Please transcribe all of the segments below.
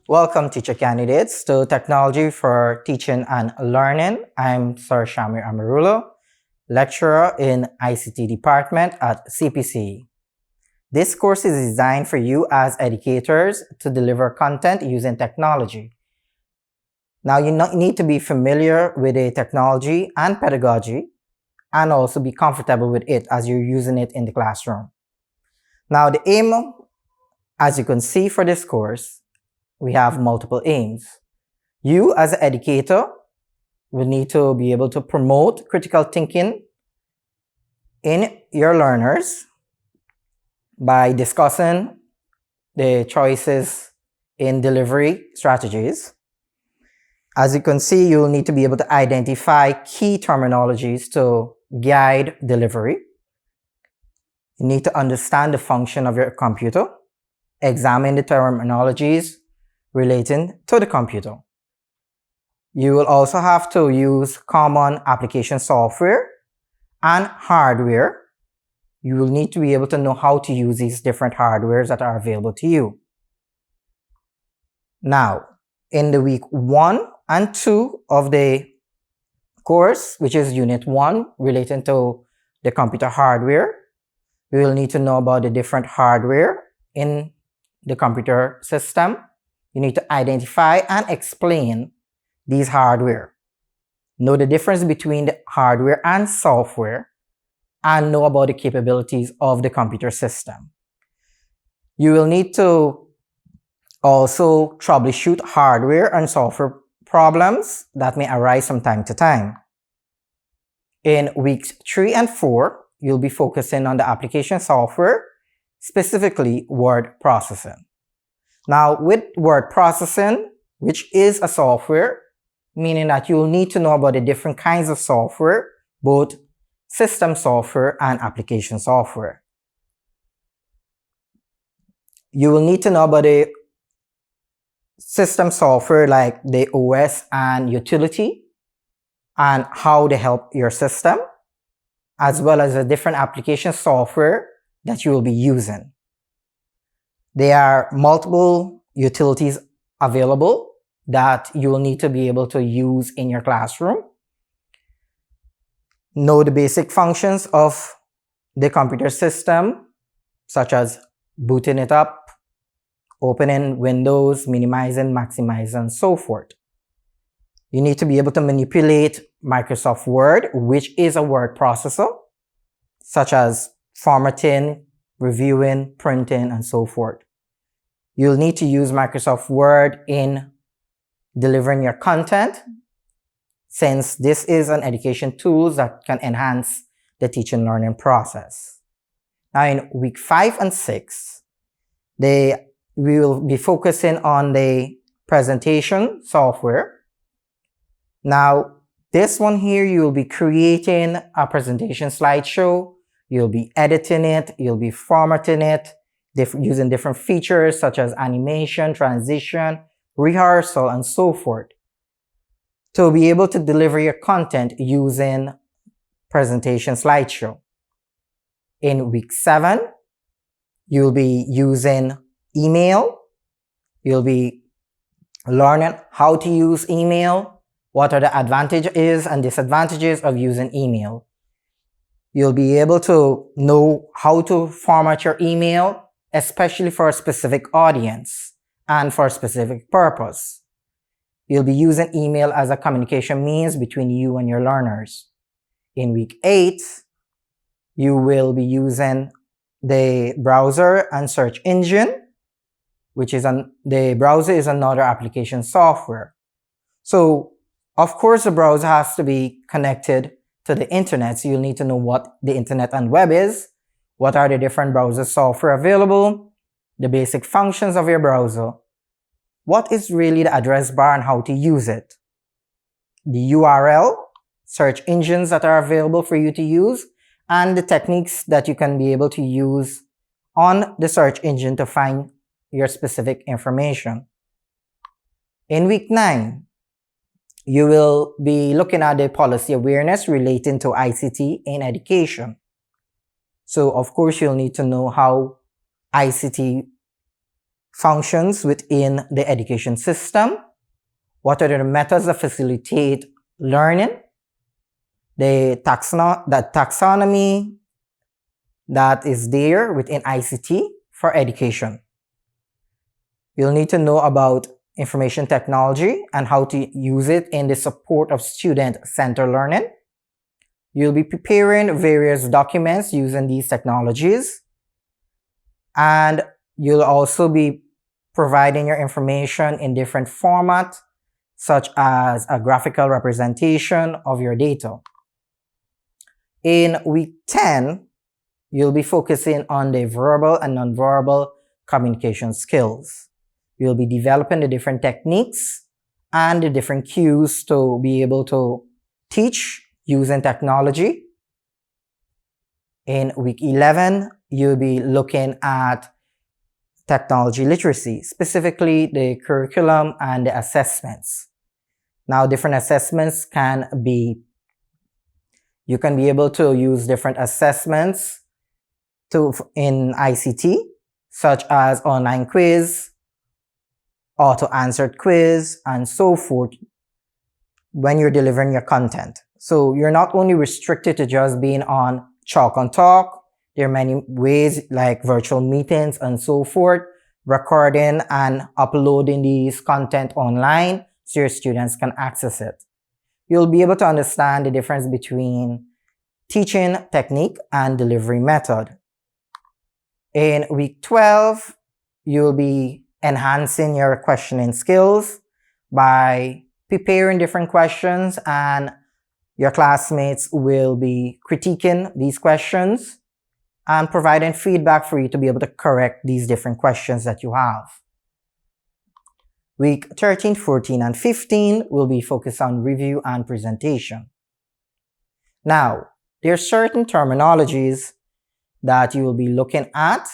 Welcome, teacher candidates, to Technology for Teaching and Learning. I'm Sir Shamir Amarulo, lecturer in ICT department at CPCE. This course is designed for you as educators to deliver content using technology. Now, you need to be familiar with the technology and pedagogy and also be comfortable with it as you're using it in the classroom. Now, the aim, as you can see for this course, we have multiple aims. You, as an educator, will need to be able to promote critical thinking in your learners by discussing the choices in delivery strategies. As you can see, you'll need to be able to identify key terminologies to guide delivery. You need to understand the function of your computer, examine the terminologies relating to the computer. You will also have to use common application software and hardware. You will need to be able to know how to use these different hardwares that are available to you. Now, in the week 1 and 2 of the course, which is Unit 1 relating to the computer hardware, we will need to know about the different hardware in the computer system. You need to identify and explain these hardware. Know the difference between the hardware and software, and know about the capabilities of the computer system. You will need to also troubleshoot hardware and software problems that may arise from time to time. In weeks 3 and 4, you'll be focusing on the application software, specifically word processing. Now, with word processing, which is a software, meaning that you'll need to know about the different kinds of software, both system software and application software. You will need to know about the system software like the OS and utility and how they help your system, as well as the different application software that you will be using. There are multiple utilities available that you will need to be able to use in your classroom. Know the basic functions of the computer system, such as booting it up, opening windows, minimizing, maximizing, and so forth. You need to be able to manipulate Microsoft Word, which is a word processor, such as formatting, reviewing, printing, and so forth. You'll need to use Microsoft Word in delivering your content, since this is an education tool that can enhance the teaching and learning process. Now, in week 5 and 6, we will be focusing on the presentation software. Now, this one here, you'll be creating a presentation slideshow. You'll be editing it. You'll be formatting it, using different features such as animation, transition, rehearsal, and so forth, to be able to deliver your content using presentation slideshow. In week 7, you'll be using email. You'll be learning how to use email, what are the advantages and disadvantages of using email. You'll be able to know how to format your email, especially for a specific audience and for a specific purpose. You'll be using email as a communication means between you and your learners. In week 8, you will be using the browser and search engine, which is the browser is another application software. So, of course, the browser has to be connected to the internet, so you'll need to know what the internet and web is, what are the different browser software available, the basic functions of your browser, what is really the address bar and how to use it, the URL, search engines that are available for you to use, and the techniques that you can be able to use on the search engine to find your specific information. In week 9, you will be looking at the policy awareness relating to ICT in education. So, of course, you'll need to know how ICT functions within the education system, what are the methods that facilitate learning, the taxonomy that is there within ICT for education. You'll need to know about information technology and how to use it in the support of student-centered learning. You'll be preparing various documents using these technologies, and you'll also be providing your information in different formats, such as a graphical representation of your data. In week 10, you'll be focusing on the verbal and nonverbal communication skills. You'll be developing the different techniques and the different cues to be able to teach using technology. In week 11, you'll be looking at technology literacy, specifically the curriculum and the assessments. Now, different assessments you can be able to use different assessments in ICT, such as online quiz, auto-answered quiz, and so forth when you're delivering your content. So you're not only restricted to just being on chalk and talk. There are many ways like virtual meetings and so forth, recording and uploading these content online so your students can access it. You'll be able to understand the difference between teaching technique and delivery method. In week 12, you'll be enhancing your questioning skills by preparing different questions, and your classmates will be critiquing these questions and providing feedback for you to be able to correct these different questions that you have. Week 13, 14, and 15 will be focused on review and presentation. Now, there are certain terminologies that you will be looking at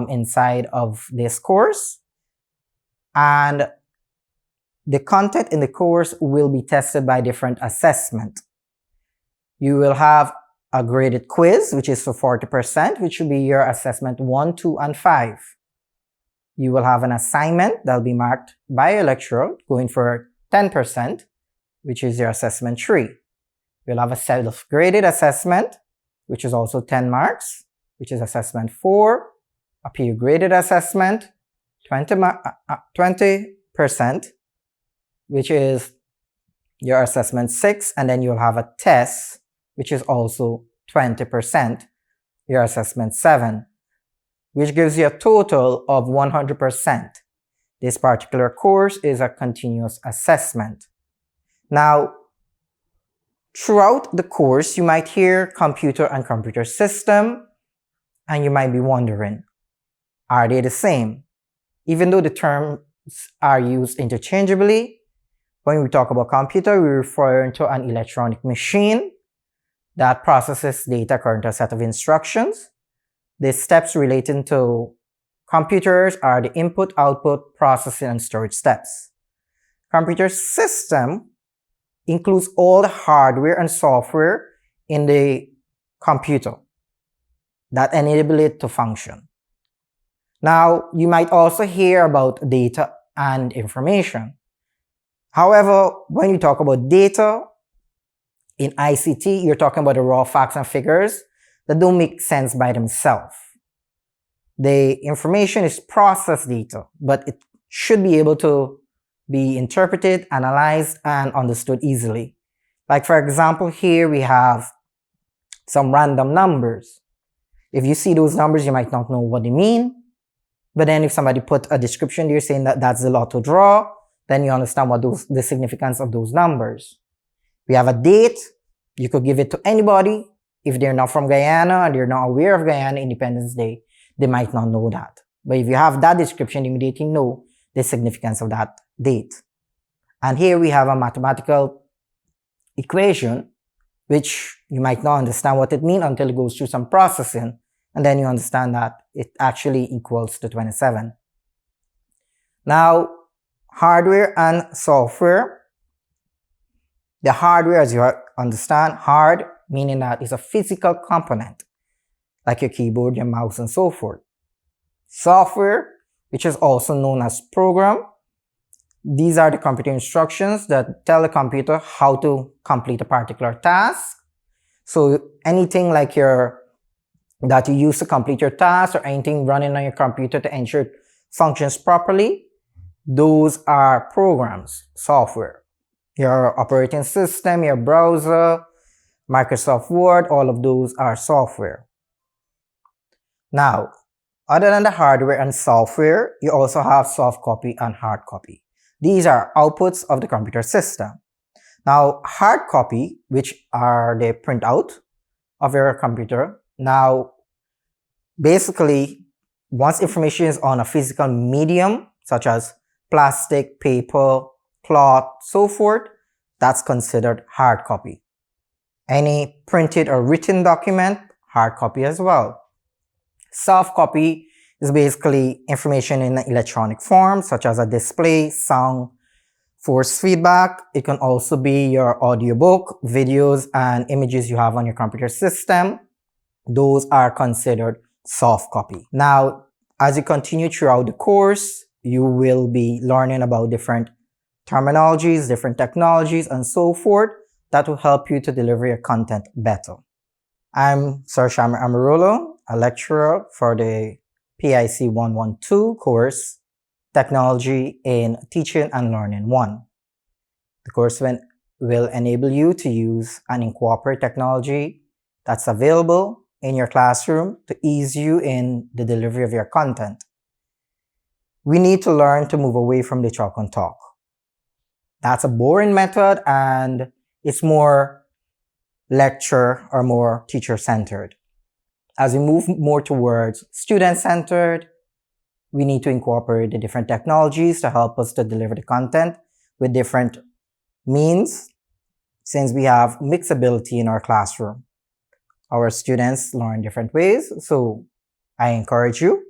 inside of this course, and the content in the course will be tested by different assessment. You will have a graded quiz, which is for 40%, which will be your assessment 1, 2, and 5. You will have an assignment that will be marked by a lecturer, going for 10%, which is your assessment 3. You'll have a self-graded assessment, which is also 10 marks, which is assessment 4, a peer-graded assessment, 20%, which is your assessment 6, and then you'll have a test, which is also 20%, your assessment 7, which gives you a total of 100%. This particular course is a continuous assessment. Now, throughout the course, you might hear computer and computer system, and you might be wondering, are they the same? Even though the terms are used interchangeably, when we talk about computer, we're referring to an electronic machine that processes data according to a set of instructions. The steps relating to computers are the input, output, processing, and storage steps. Computer system includes all the hardware and software in the computer that enable it to function. Now, you might also hear about data and information. However, when you talk about data in ICT, you're talking about the raw facts and figures that don't make sense by themselves. The information is processed data, but it should be able to be interpreted, analyzed, and understood easily. Like, for example, here we have some random numbers. If you see those numbers, you might not know what they mean. But then if somebody put a description there saying that that's the lotto draw, then you understand what the significance of those numbers. We have a date. You could give it to anybody. If they're not from Guyana and they're not aware of Guyana Independence Day, they might not know that. But if you have that description, you immediately know the significance of that date. And here we have a mathematical equation, which you might not understand what it means until it goes through some processing. And then you understand that it actually equals to 27. Now, hardware and software. The hardware, as you understand, hard meaning that it's a physical component, like your keyboard, your mouse, and so forth. Software which is also known as program. These are the computer instructions that tell the computer how to complete a particular task. So anything like that you use to complete your task or anything running on your computer to ensure it functions properly, those are programs, software. Your operating system, your browser, Microsoft Word, all of those are software. Now, other than the hardware and software, you also have soft copy and hard copy. These are outputs of the computer system. Now, hard copy, which are the printout of your computer. Now, basically, once information is on a physical medium, such as plastic, paper, cloth, so forth, that's considered hard copy. Any printed or written document, hard copy as well. Soft copy is basically information in an electronic form, such as a display, sound, force feedback. It can also be your audiobook, videos, and images you have on your computer system. Those are considered soft copy. Now, as you continue throughout the course, you will be learning about different terminologies, different technologies, and so forth that will help you to deliver your content better. I'm Sir Shamir Amarolo, a lecturer for the PIC 112 course, Technology in Teaching and Learning 1. The course will enable you to use and incorporate technology that's available in your classroom to ease you in the delivery of your content. We need to learn to move away from the chalk and talk. That's a boring method and it's more lecture or more teacher-centered. As we move more towards student-centered, we need to incorporate the different technologies to help us to deliver the content with different means, since we have mixability in our classroom. Our students learn different ways, so I encourage you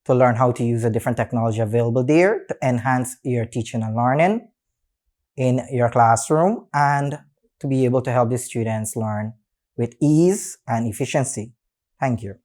to learn how to use the different technology available there to enhance your teaching and learning in your classroom and to be able to help the students learn with ease and efficiency. Thank you.